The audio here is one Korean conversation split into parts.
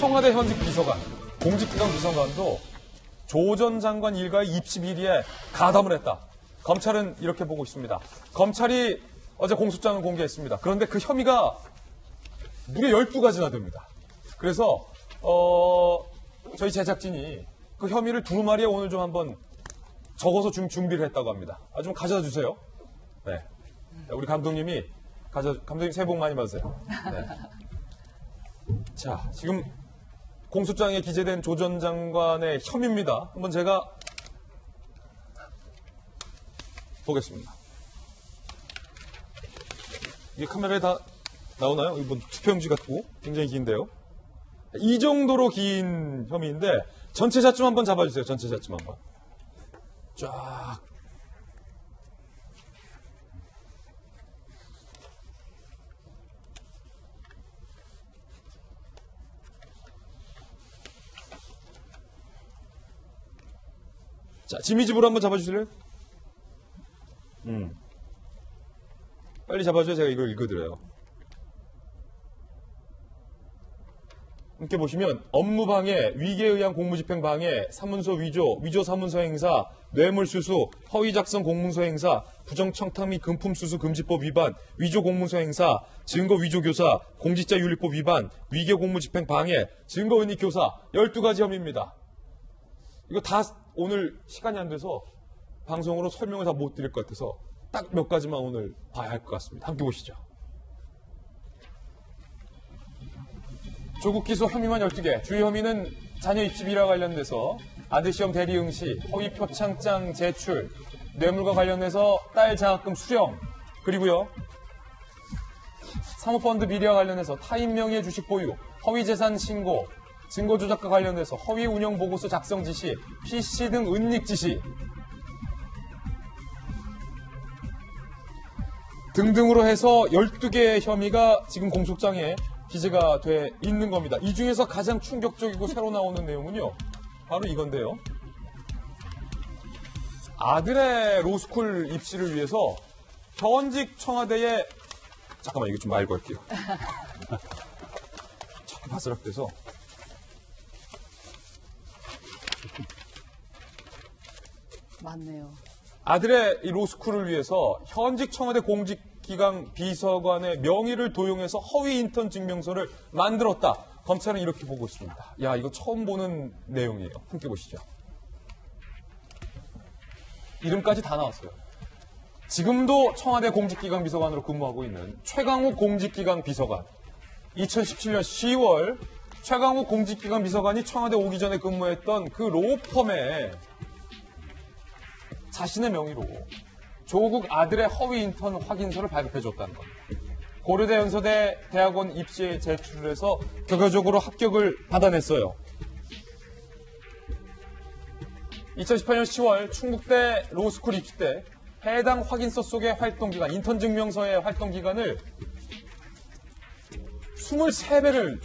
청와대 현직 비서관, 공직기강 비서관도 조 전 장관 일가의 입시 비리에 가담을 했다. 검찰은 이렇게 보고 있습니다. 검찰이 어제 공소장을 공개했습니다. 그런데 그 혐의가 무려 12가지나 됩니다. 그래서 저희 제작진이 그 혐의를 두루마리에 오늘 좀 한번 적어서 좀 준비를 했다고 합니다. 좀 가져다 주세요. 네. 우리 감독님이 감독님 새해 복 많이 받으세요. 네. 자, 지금 공소장에 기재된 조 전 장관의 혐의입니다. 한번 제가 보겠습니다. 이게 카메라에 다 나오나요? 이거 투표용지 같고 굉장히 긴데요. 이 정도로 긴 혐의인데 전체 자점 한번 잡아주세요. 전체 자점 한번. 쫙. 자, 지미집으로 한번 잡아주실래요? 빨리 잡아줘야 제가 이걸 읽어드려요. 함께 보시면 업무방해, 위계에 의한 공무집행방해, 사문서 위조, 위조 사문서 행사, 뇌물수수, 허위작성 공문서 행사, 부정청탁 및 금품수수 금지법 위반, 위조 공문서 행사, 증거 위조 교사, 공직자윤리법 위반, 위계 공무집행 방해, 증거 은닉 교사 12가지 혐의입니다. 이거 다 오늘 시간이 안 돼서 방송으로 설명을 다 못 드릴 것 같아서 딱 몇 가지만 오늘 봐야 할 것 같습니다. 함께 보시죠. 조국 기소 혐의만 12개. 주요 혐의는 자녀 입시 비리와 관련돼서 아들 시험 대리 응시, 허위 표창장 제출, 뇌물과 관련해서 딸 장학금 수령, 그리고요 사모펀드 비리와 관련해서 타인 명의의 주식 보유, 허위 재산 신고, 증거 조작과 관련해서 허위 운영 보고서 작성 지시, PC 등 은닉 지시 등등으로 해서 12개의 혐의가 지금 공소장에 기재가 돼 있는 겁니다. 이 중에서 가장 충격적이고 새로 나오는 내용은요. 바로 이건데요. 아들의 로스쿨 입시를 위해서 현직 청와대에 잠깐만 이거 좀 말고 할게요. 자꾸 바스락돼서 맞네요. 아들의 이 로스쿨을 위해서 현직 청와대 공직기강 비서관의 명의를 도용해서 허위 인턴 증명서를 만들었다. 검찰은 이렇게 보고 있습니다. 야, 이거 처음 보는 내용이에요. 함께 보시죠. 이름까지 다 나왔어요. 지금도 청와대 공직기강 비서관으로 근무하고 있는 최강욱 공직기강 비서관. 2017년 10월 최강욱 공직기강 비서관이 청와대 오기 전에 근무했던 그 로펌에 자신의 명의로 조국 아들의 허위 인턴 확인서를 발급해줬다는 겁니다. 고려대 연서대 대학원 입시에 제출을 해서 결과적으로 합격을 받아냈어요. 2018년 10월 충북대 로스쿨 입시 때 해당 확인서 속의 활동기간, 인턴 증명서의 활동기간을 23배를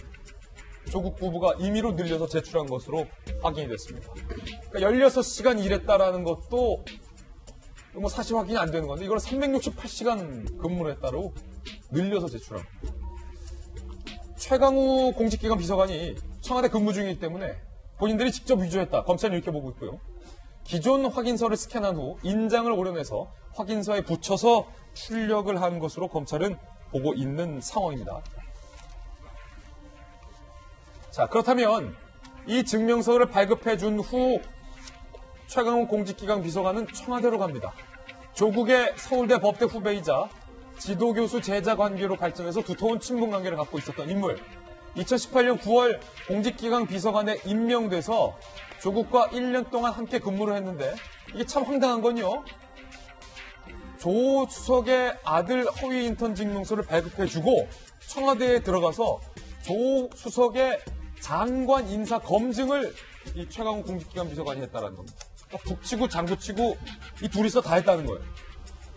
조국 부부가 임의로 늘려서 제출한 것으로 확인이 됐습니다. 그러니까 16시간 일했다라는 것도 뭐 사실 확인이 안 되는 건데 이걸 368시간 근무를 했다로 늘려서 제출한 겁니다. 최강욱 공직기관 비서관이 청와대 근무 중이기 때문에 본인들이 직접 위조했다. 검찰은 이렇게 보고 있고요. 기존 확인서를 스캔한 후 인장을 오려내서 확인서에 붙여서 출력을 한 것으로 검찰은 보고 있는 상황입니다. 자, 그렇다면 이 증명서를 발급해 준 후 최강욱 공직기강 비서관은 청와대로 갑니다. 조국의 서울대 법대 후배이자 지도교수 제자 관계로 발전해서 두터운 친분 관계를 갖고 있었던 인물. 2018년 9월 공직기강 비서관에 임명돼서 조국과 1년 동안 함께 근무를 했는데 이게 참 황당한 건요. 조 수석의 아들 허위 인턴 증명서를 발급해주고 청와대에 들어가서 조 수석의 장관 인사 검증을 이 최강욱 공직기강 비서관이 했다는 겁니다. 북치고 장구치고 이 둘이서 다 했다는 거예요.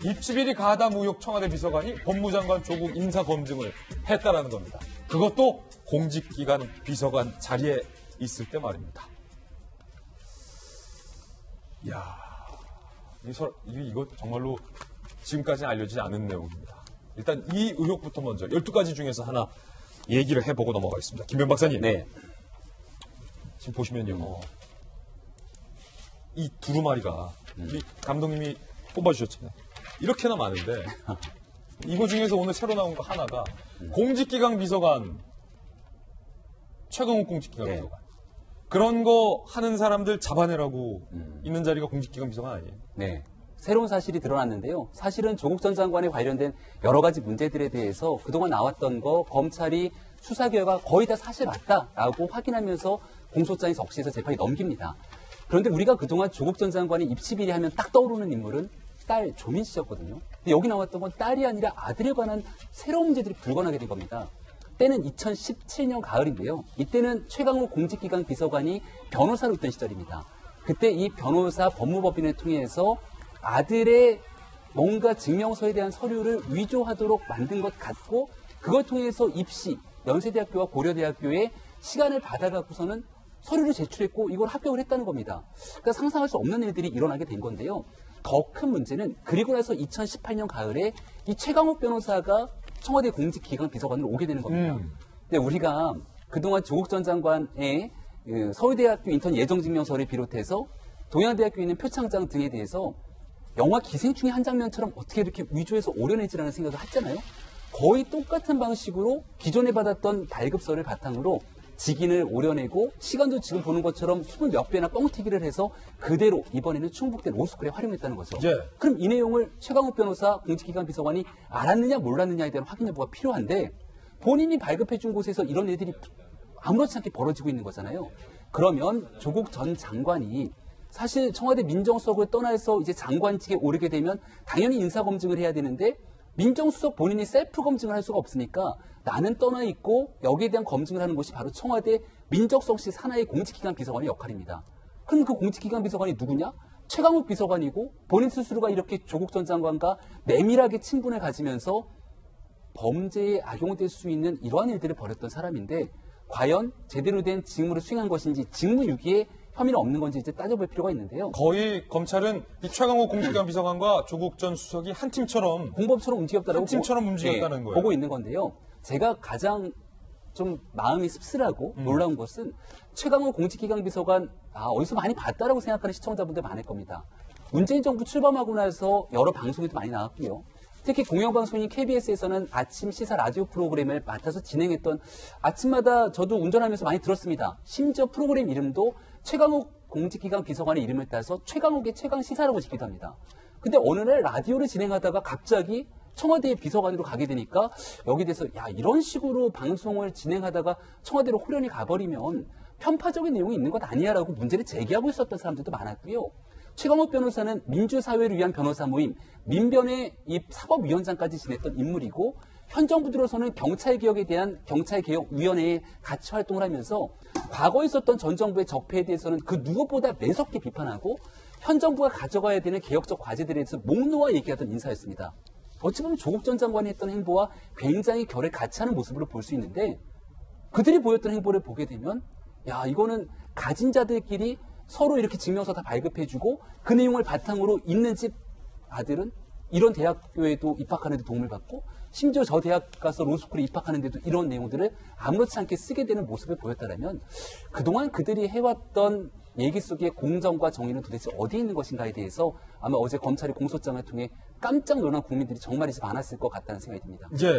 입시비리 가담 의혹 청와대 비서관이 법무장관 조국 인사 검증을 했다는 겁니다. 그것도 공직기관 비서관 자리에 있을 때 말입니다. 이야, 이거 정말로 지금까지는 알려지지 않은 내용입니다. 일단 이 의혹부터 먼저 12가지 중에서 하나 얘기를 해보고 넘어가겠습니다. 김변 박사님. 네. 지금 보시면요. 이 두루마리가 우리 감독님이 뽑아주셨잖아요. 이렇게나 많은데 이거 중에서 오늘 새로 나온 거 하나가 공직기강 비서관, 최강욱 공직기강 네. 비서관. 그런 거 하는 사람들 잡아내라고 있는 자리가 공직기강 비서관 아니에요? 네. 새로운 사실이 드러났는데요. 사실은 조국 전 장관에 관련된 여러 가지 문제들에 대해서 그동안 나왔던 거 검찰이 수사 결과 거의 다 사실 맞다라고 확인하면서 공소장이 적시해서 재판이 넘깁니다. 그런데 우리가 그동안 조국 전 장관이 입시 비리하면 딱 떠오르는 인물은 딸 조민 씨였거든요. 근데 여기 나왔던 건 딸이 아니라 아들에 관한 새로운 문제들이 불거나게 된 겁니다. 때는 2017년 가을인데요. 이때는 최강욱 공직기강 비서관이 변호사로 있던 시절입니다. 그때 이 변호사 법무법인을 통해서 아들의 뭔가 증명서에 대한 서류를 위조하도록 만든 것 같고 그걸 통해서 입시, 연세대학교와 고려대학교에 시간을 받아갖고서는 서류를 제출했고 이걸 합격을 했다는 겁니다. 그러니까 상상할 수 없는 일들이 일어나게 된 건데요. 더 큰 문제는 그리고 나서 2018년 가을에 이 최강욱 변호사가 청와대 공직기강 비서관으로 오게 되는 겁니다. 근데 우리가 그동안 조국 전 장관의 서울대학교 인턴 예정증명서를 비롯해서 동양대학교에 있는 표창장 등에 대해서 영화 기생충의 한 장면처럼 어떻게 이렇게 위조해서 오려내지라는 생각을 했잖아요. 거의 똑같은 방식으로 기존에 받았던 발급서를 바탕으로 직인을 오려내고 시간도 지금 보는 것처럼 20몇 배나 뻥튀기를 해서 그대로 이번에는 충북대 로스쿨에 활용했다는 거죠. 예. 그럼 이 내용을 최강욱 변호사 공직기강 비서관이 알았느냐 몰랐느냐에 대한 확인 여부가 필요한데 본인이 발급해 준 곳에서 이런 일들이 아무렇지 않게 벌어지고 있는 거잖아요. 그러면 조국 전 장관이 사실 청와대 민정수석을 떠나서 이제 장관직에 오르게 되면 당연히 인사검증을 해야 되는데 민정수석 본인이 셀프 검증을 할 수가 없으니까 나는 떠나 있고 여기에 대한 검증을 하는 곳이 바로 청와대 민정수석실 산하의 공직기강 비서관의 역할입니다. 그럼 그 공직기강 비서관이 누구냐? 최강욱 비서관이고 본인 스스로가 이렇게 조국 전 장관과 내밀하게 친분을 가지면서 범죄에 악용될 수 있는 이러한 일들을 벌였던 사람인데 과연 제대로 된 직무를 수행한 것인지 직무유기에 혐의는 없는 건지 이제 따져볼 필요가 있는데요. 거의 검찰은 이 최강욱 공직기강 비서관과 조국 전 수석이 한 팀처럼 공범처럼 움직였다라고 한 팀처럼 움직였다는 거예요. 보고 있는 건데요. 제가 가장 좀 마음이 씁쓸하고 놀라운 것은 최강욱 공직기강 비서관 어디서 많이 봤다라고 생각하는 시청자분들 많을 겁니다. 문재인 정부 출범하고 나서 여러 방송에도 많이 나왔고요. 특히 공영방송인 KBS에서는 아침 시사 라디오 프로그램을 맡아서 진행했던 아침마다 저도 운전하면서 많이 들었습니다. 심지어 프로그램 이름도 최강욱 공직기강 비서관의 이름을 따서 최강욱의 최강 시사라고 짓기도 합니다. 근데 어느 날 라디오를 진행하다가 갑자기 청와대 비서관으로 가게 되니까 여기 대해서 이런 식으로 방송을 진행하다가 청와대로 호련히 가버리면 편파적인 내용이 있는 것 아니야라고 문제를 제기하고 있었던 사람들도 많았고요. 최강욱 변호사는 민주사회를 위한 변호사 모임 민변의 이 사법위원장까지 지냈던 인물이고 현 정부 들어서는 경찰개혁에 대한 경찰개혁위원회에 같이 활동을 하면서 과거에 있었던 전 정부의 적폐에 대해서는 그 누구보다 매섭게 비판하고 현 정부가 가져가야 되는 개혁적 과제들에 대해서 목 놓아 얘기하던 인사였습니다. 어찌 보면 조국 전 장관이 했던 행보와 굉장히 결을 같이 하는 모습으로 볼 수 있는데 그들이 보였던 행보를 보게 되면 이거는 가진 자들끼리 서로 이렇게 증명서 다 발급해주고 그 내용을 바탕으로 있는 집 아들은 이런 대학교에도 입학하는 데 도움을 받고 심지어 저 대학 가서 로스쿨에 입학하는 데도 이런 내용들을 아무렇지 않게 쓰게 되는 모습을 보였다면 그동안 그들이 해왔던 얘기 속에 공정과 정의는 도대체 어디에 있는 것인가에 대해서 아마 어제 검찰이 공소장을 통해 깜짝 놀란 국민들이 정말이지 많았을 것 같다는 생각이 듭니다. 이제